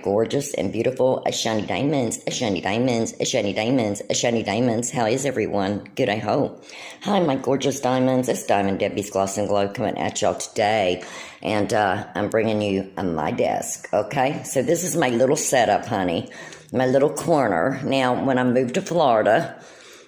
gorgeous and beautiful shiny diamonds, shiny diamonds, shiny diamonds, shiny diamonds. How is everyone? Good, I hope. Hi, my gorgeous diamonds. It's Diamond Debbie's Gloss and Glow coming at y'all today. And I'm bringing you my desk, okay? So this is my little setup, honey. My little corner. Now, when I move to Florida,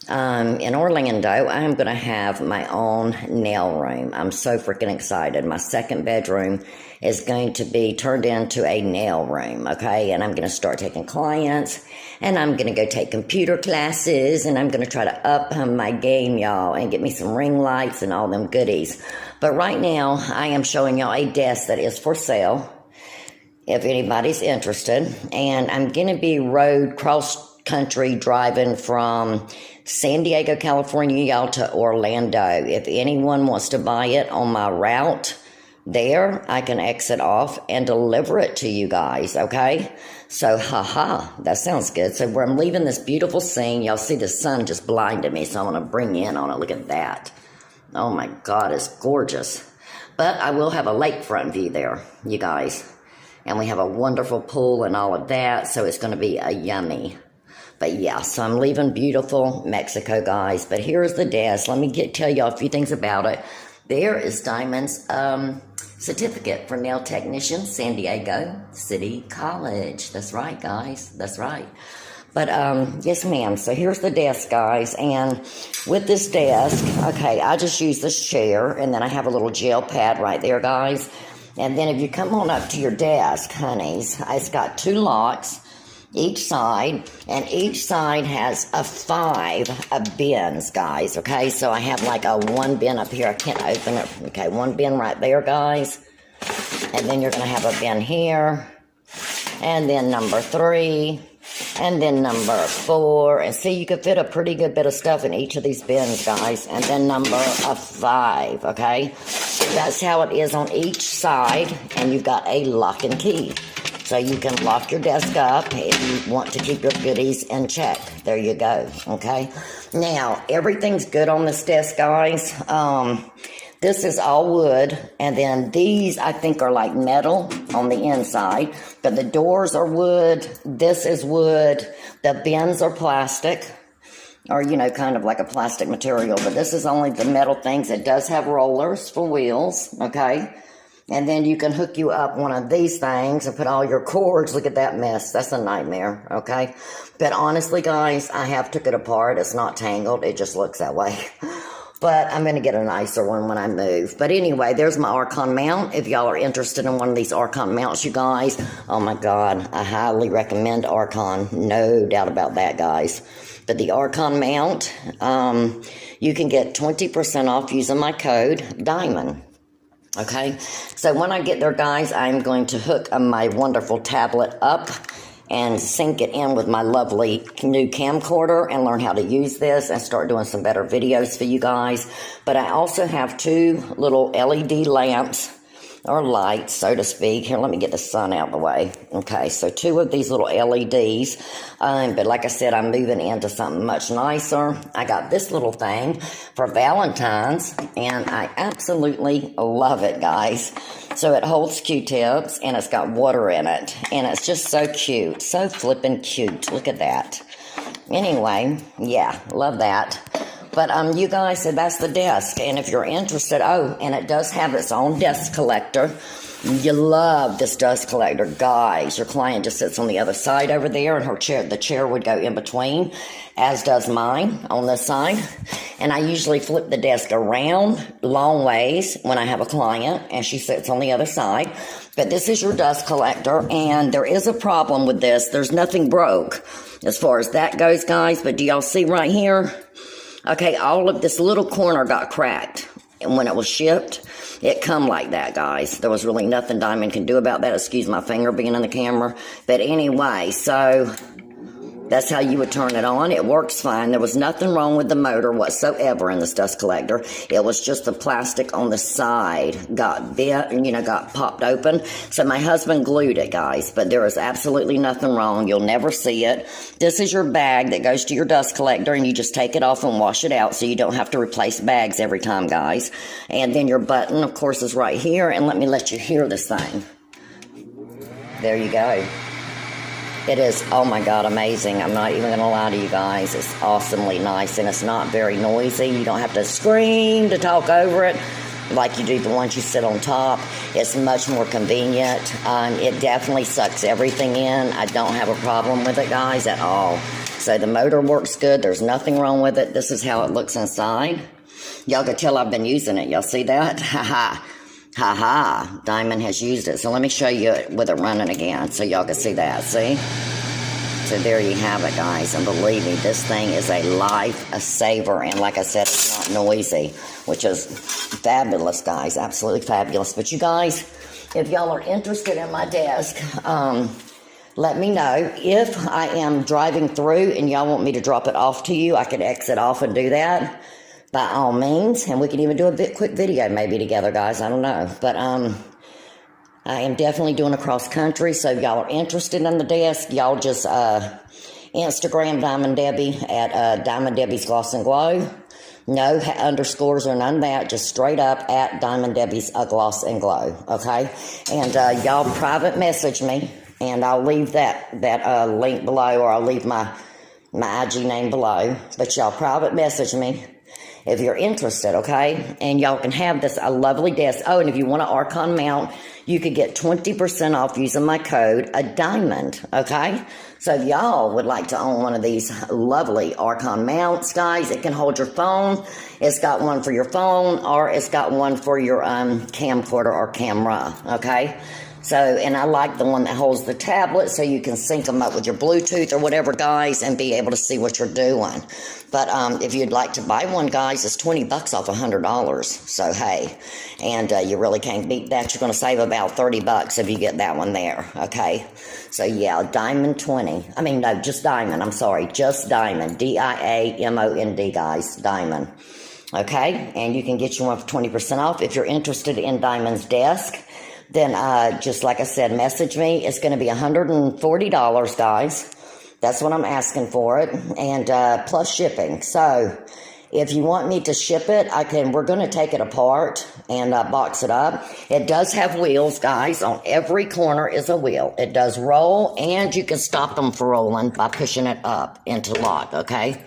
in Orlando, I'm going to have my own nail room. I'm so freaking excited. My second bedroom is going to be turned into a nail room, okay? And I'm going to start taking clients, and I'm going to go take computer classes, and I'm going to try to up my game, y'all, and get me some ring lights and all them goodies. But right now, I am showing y'all a desk that is for sale, if anybody's interested. And I'm going to be road cross-country driving from San Diego, California, y'all, to Orlando. If anyone wants to buy it on my route there, I can exit off and deliver it to you guys, okay? So, that sounds good. So where I'm leaving this beautiful scene, y'all see the sun just blinded me, so I'm going to bring you in on it. Look at that. Oh my God, it's gorgeous. But I will have a lakefront view there, you guys. And we have a wonderful pool and all of that, so it's going to be a yummy. But yeah, so I'm leaving beautiful Mexico, guys. But here's the desk. Let me tell y'all a few things about it. There is Diamond's certificate for nail technician, San Diego City College. That's right, guys. That's right. But yes, ma'am. So here's the desk, guys. And with this desk, okay, I just use this chair, and then I have a little gel pad right there, guys. And then if you come on up to your desk, honeys, it's got 2 locks each side, and each side has 5 bins, guys, okay? So I have like a 1 bin up here. I can't open it. Okay, 1 bin right there, guys. And then you're going to have a bin here, and then number 3, and then number 4. And see, you could fit a pretty good bit of stuff in each of these bins, guys. And then number 5, okay? That's how it is on each side, and you've got a lock and key. So you can lock your desk up if you want to keep your goodies in check. There you go, okay? Now, everything's good on this desk, guys. This is all wood, and then these, I think, are like metal on the inside. But the doors are wood. This is wood. The bins are plastic, or, you know, kind of like a plastic material. But this is only the metal things. It does have rollers for wheels, okay? And then you can hook you up one of these things and put all your cords. Look at that mess. That's a nightmare, okay? But honestly, guys, I have took it apart. It's not tangled. It just looks that way. But I'm going to get a nicer one when I move. But anyway, there's my Archon mount. If y'all are interested in one of these Archon mounts, you guys, oh my God, I highly recommend Archon. No doubt about that, guys. But the Archon mount, you can get 20% off using my code, DIAMOND. Okay, so when I get there, guys, I'm going to hook my wonderful tablet up and sync it in with my lovely new camcorder and learn how to use this and start doing some better videos for you guys. But I also have 2 little LED lamps, or lights, so to speak. Here, let me get the sun out of the way. Okay, so 2 of these little LEDs. But like I said, I'm moving into something much nicer. I got this little thing for Valentine's, and I absolutely love it, guys. So it holds Q-tips, and it's got water in it. And it's just so cute. So flippin' cute. Look at that. Anyway, yeah, love that. But you guys, so that's the desk. And if you're interested, oh, and it does have its own dust collector. You love this dust collector, guys. Your client just sits on the other side over there, and the chair would go in between, as does mine on this side. And I usually flip the desk around long ways when I have a client, and she sits on the other side. But this is your dust collector, and there is a problem with this. There's nothing broke as far as that goes, guys. But do y'all see right here? Okay, all of this little corner got cracked. And when it was shipped, it come like that, guys. There was really nothing Diamond can do about that. Excuse my finger being in the camera. But anyway, so that's how you would turn it on. It works fine. There was nothing wrong with the motor whatsoever in this dust collector. It was just the plastic on the side got bent, got popped open. So my husband glued it, guys. But there is absolutely nothing wrong. You'll never see it. This is your bag that goes to your dust collector, and you just take it off and wash it out so you don't have to replace bags every time, guys. And then your button, of course, is right here. And let me let you hear this thing. There you go. It is, oh my God, amazing. I'm not even going to lie to you guys. It's awesomely nice, and it's not very noisy. You don't have to scream to talk over it like you do the ones you sit on top. It's much more convenient. It definitely sucks everything in. I don't have a problem with it, guys, at all. So the motor works good. There's nothing wrong with it. This is how it looks inside. Y'all can tell I've been using it. Y'all see that? Ha ha. Ha ha. Diamond has used it. So let me show you it with it running again so y'all can see that. See? So there you have it, guys. And believe me, this thing is a saver. And like I said, it's not noisy, which is fabulous, guys. Absolutely fabulous. But you guys, if y'all are interested in my desk, let me know. If I am driving through and y'all want me to drop it off to you, I can exit off and do that. By all means. And we can even do a quick video maybe together, guys. I don't know. But I am definitely doing a cross country. So if y'all are interested in the desk, y'all just Instagram Diamond Debbie at Diamond Debbie's Gloss and Glow. No underscores or none of that. Just straight up at Diamond Debbie's Gloss and Glow. Okay? And y'all private message me. And I'll leave that link below, or I'll leave my IG name below. But y'all private message me if you're interested, okay? And y'all can have this a lovely desk. Oh, and if you want an Archon mount, you could get 20% off using my code, a diamond, okay? So if y'all would like to own one of these lovely Archon mounts, guys, it can hold your phone. It's got one for your phone, or it's got one for your camcorder or camera, okay? So, and I like the one that holds the tablet so you can sync them up with your Bluetooth or whatever, guys, and be able to see what you're doing. But if you'd like to buy one, guys, it's $20 off $100. So, hey, and you really can't beat that. You're going to save about $30 if you get that one there, okay? So, yeah, Diamond 20. I mean, no, just Diamond. I'm sorry, just Diamond. D-I-A-M-O-N-D, guys, Diamond. Okay, and you can get you one for 20% off if you're interested in Diamond's desk. Then, just like I said, message me. It's going to be $140, guys. That's what I'm asking for it. And, plus shipping. So, if you want me to ship it, we're going to take it apart and, box it up. It does have wheels, guys. On every corner is a wheel. It does roll, and you can stop them from rolling by pushing it up into lock, okay?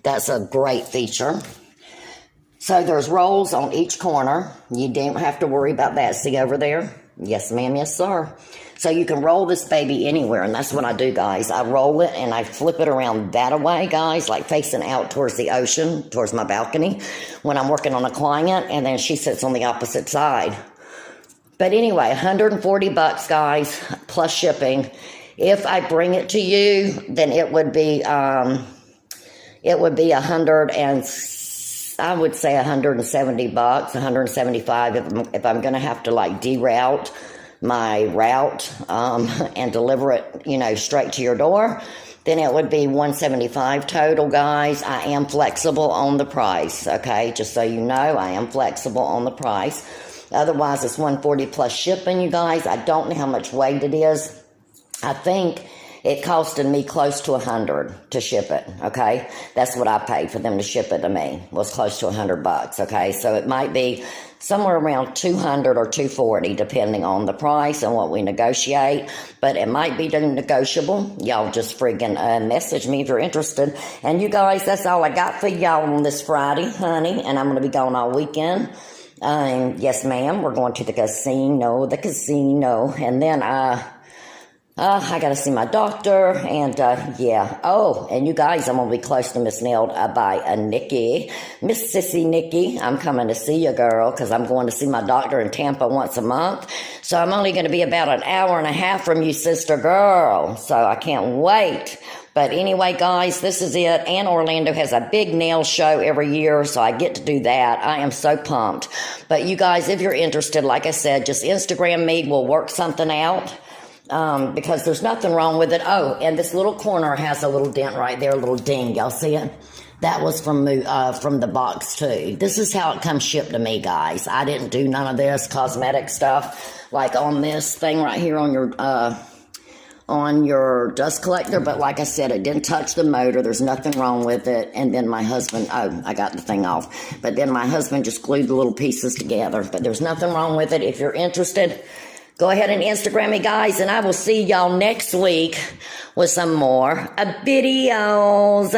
That's a great feature. So there's rolls on each corner. You don't have to worry about that. See over there? Yes, ma'am. Yes, sir. So you can roll this baby anywhere, and that's what I do, guys. I roll it, and I flip it around that way, guys, like facing out towards the ocean, towards my balcony, when I'm working on a client, and then she sits on the opposite side. But anyway, $140, guys, plus shipping. If I bring it to you, then it would be I would say $170, $175 if I'm going to have to like deroute my route and deliver it, straight to your door. Then it would be $175 total, guys. I am flexible on the price, okay? Just so you know, I am flexible on the price. Otherwise, it's $140 plus shipping, you guys. I don't know how much weight it is. I think it costed me close to $100 to ship it, okay? That's what I paid for them to ship it to me, was close to $100, okay? So it might be somewhere around $200 or $240, depending on the price and what we negotiate. But it might be negotiable. Y'all just friggin' message me if you're interested. And you guys, that's all I got for y'all on this Friday, honey. And I'm going to be gone all weekend. Yes, ma'am, we're going to the casino. And then, I got to see my doctor, and, yeah. Oh, and you guys, I'm going to be close to Miss Nailed by Nikki. Miss Sissy Nikki, I'm coming to see you, girl, because I'm going to see my doctor in Tampa once a month. So I'm only going to be about an hour and a half from you, sister girl. So I can't wait. But anyway, guys, this is it. And Orlando has a big nail show every year, so I get to do that. I am so pumped. But you guys, if you're interested, like I said, just Instagram me. We'll work something out. Because there's nothing wrong with it. Oh, and this little corner has a little dent right there, a little ding. Y'all see it? That was from the box, too. This is how it comes shipped to me, guys. I didn't do none of this cosmetic stuff, like on this thing right here on your dust collector. But like I said, it didn't touch the motor. There's nothing wrong with it. And then my husband, I got the thing off. But then my husband just glued the little pieces together. But there's nothing wrong with it. If you're interested, Go ahead and Instagram me, guys, and I will see y'all next week with some more videos.